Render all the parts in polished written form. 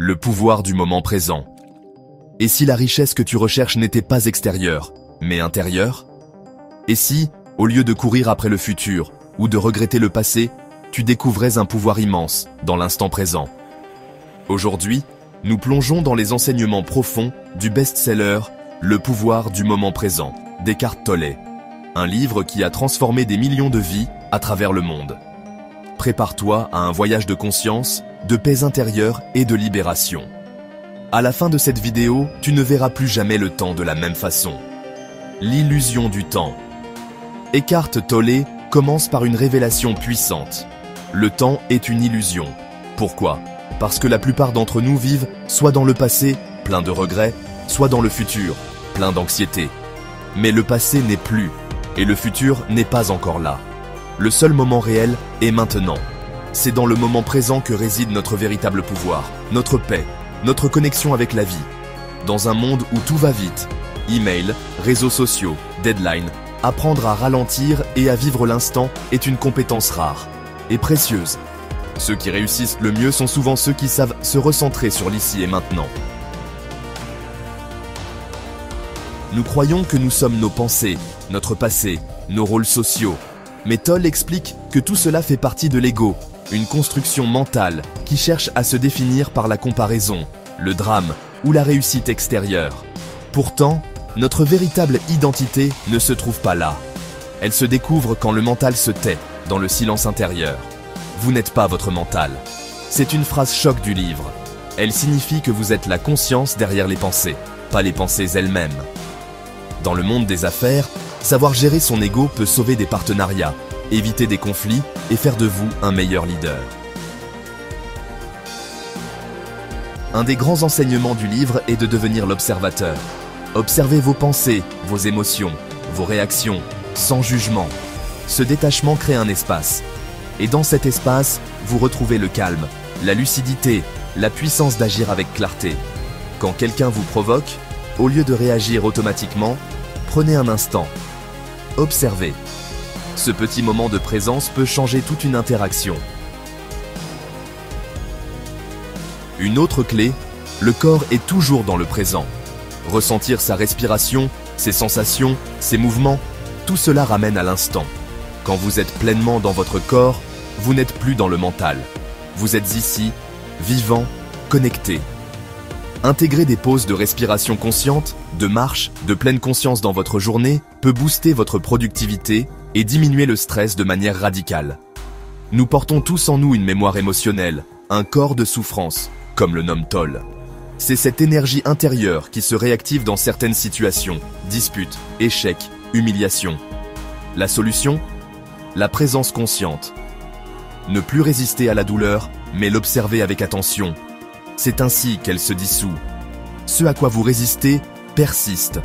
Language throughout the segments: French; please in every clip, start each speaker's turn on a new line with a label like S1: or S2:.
S1: le pouvoir du moment présent. Et si la richesse que tu recherches n'était pas extérieure, mais intérieure? Et si, au lieu de courir après le futur ou de regretter le passé, tu découvrais un pouvoir immense dans l'instant présent? Aujourd'hui, nous plongeons dans les enseignements profonds du best-seller « Le pouvoir du moment présent » d'Eckhart Tolle, un livre qui a transformé des millions de vies à travers le monde. Prépare-toi à un voyage de conscience, de paix intérieure et de libération. À la fin de cette vidéo, tu ne verras plus jamais le temps de la même façon. L'illusion du temps. Eckhart Tolle commence par une révélation puissante. Le temps est une illusion. Pourquoi? Parce que la plupart d'entre nous vivent soit dans le passé, plein de regrets, soit dans le futur, plein d'anxiété. Mais le passé n'est plus, et le futur n'est pas encore là. Le seul moment réel est maintenant. C'est dans le moment présent que réside notre véritable pouvoir, notre paix, notre connexion avec la vie. Dans un monde où tout va vite, email, réseaux sociaux, deadline, apprendre à ralentir et à vivre l'instant est une compétence rare et précieuse. Ceux qui réussissent le mieux sont souvent ceux qui savent se recentrer sur l'ici et maintenant. Nous croyons que nous sommes nos pensées, notre passé, nos rôles sociaux. Mais Tolle explique que tout cela fait partie de l'ego, une construction mentale qui cherche à se définir par la comparaison, le drame ou la réussite extérieure. Pourtant, notre véritable identité ne se trouve pas là. Elle se découvre quand le mental se tait, dans le silence intérieur. Vous n'êtes pas votre mental. C'est une phrase choc du livre. Elle signifie que vous êtes la conscience derrière les pensées, pas les pensées elles-mêmes. Dans le monde des affaires, savoir gérer son ego peut sauver des partenariats, éviter des conflits et faire de vous un meilleur leader. Un des grands enseignements du livre est de devenir l'observateur. Observez vos pensées, vos émotions, vos réactions, sans jugement. Ce détachement crée un espace. Et dans cet espace, vous retrouvez le calme, la lucidité, la puissance d'agir avec clarté. Quand quelqu'un vous provoque, au lieu de réagir automatiquement, prenez un instant. Observez. Ce petit moment de présence peut changer toute une interaction. Une autre clé, le corps est toujours dans le présent. Ressentir sa respiration, ses sensations, ses mouvements, tout cela ramène à l'instant. Quand vous êtes pleinement dans votre corps, vous n'êtes plus dans le mental. Vous êtes ici, vivant, connecté. Intégrer des pauses de respiration consciente, de marche, de pleine conscience dans votre journée peut booster votre productivité et diminuer le stress de manière radicale. Nous portons tous en nous une mémoire émotionnelle, un corps de souffrance, comme le nomme Tolle. C'est cette énergie intérieure qui se réactive dans certaines situations, disputes, échecs, humiliations. La solution? La présence consciente. Ne plus résister à la douleur, mais l'observer avec attention. C'est ainsi qu'elle se dissout. Ce à quoi vous résistez persiste.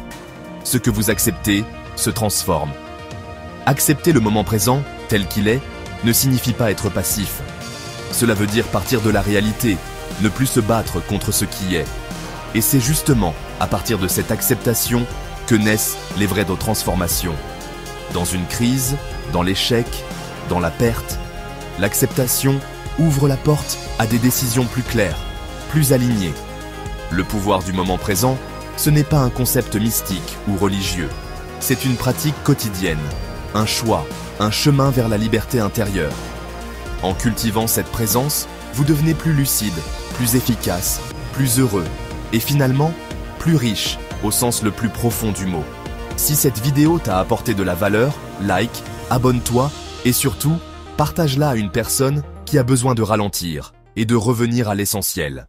S1: Ce que vous acceptez se transforme. Accepter le moment présent, tel qu'il est, ne signifie pas être passif. Cela veut dire partir de la réalité, ne plus se battre contre ce qui est. Et c'est justement à partir de cette acceptation que naissent les vraies transformations. Dans une crise, dans l'échec, dans la perte, l'acceptation ouvre la porte à des décisions plus claires, plus alignées. Le pouvoir du moment présent, ce n'est pas un concept mystique ou religieux. C'est une pratique quotidienne, un choix, un chemin vers la liberté intérieure. En cultivant cette présence, vous devenez plus lucide, plus efficace, plus heureux et finalement, plus riche au sens le plus profond du mot. Si cette vidéo t'a apporté de la valeur, like, abonne-toi et surtout, partage-la à une personne qui a besoin de ralentir et de revenir à l'essentiel.